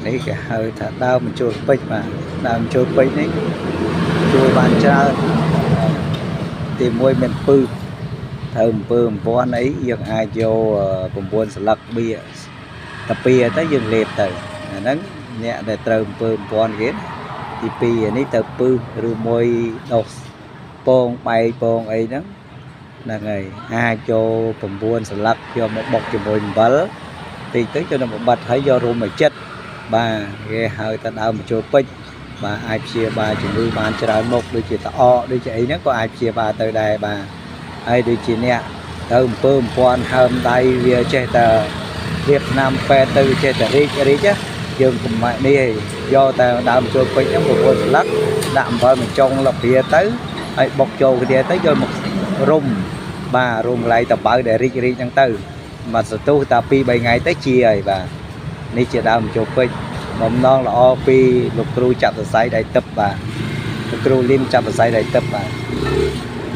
នេះគេហៅថាដើមចូលពេជ្របាទដើមចូលពេជ្រនេះជួយបានច្រើនទីមួយមានពឹសត្រូវអំពើអំពាន់អីយើងអាចយក9ស្លឹកបៀតាពីទៅយើងលេបទៅអាហ្នឹងអ្នកដែលត្រូវអំពើអំពាន់គេទី2នេះទៅពឹសឬមួយដុសពងបែកពងអីហ្នឹងហ្នឹងហើយអាចចូល9ស្លឹកយកមកបុកជាមួយអំបិលតិចទៅចូលទៅបិទហើយយករុំមកចិត្តបាទគេហៅថាដើមបញ្ចូលពេជ្របាទអាចព្យាបាលជំងឺបានច្រើនមុខដូចជាតអកដូចជាអីហ្នឹងក៏អាចព្យាបាលទៅដែរបាទហើយដូចជាអ្នកទៅអំពើអំពាន់ហើមដៃវាចេះតែរៀបឆ្នាំពេទ្យទៅចេះតែរីកយើងកុំនេះឯងយកតែដើមបញ្ចូលពេជ្រហ្នឹង9ស្លឹកដាក់អំបិលមកចុងលភាទៅហើយបុកចូលគ្នាទៅយកមករុំបាទរុំកន្លែងតបៅដែលរីកហ្នឹងទៅមកសន្ទុះតា2 3ថ្ងៃទៅជាហើយបាទនេះជាដើមបញ្ចូលពេជ្របំណងល្អពីលោកគ្រូចាប់សរសៃដៃទឹកបាទលោកគ្រូលីមចាប់សរសៃដៃទឹកបាទ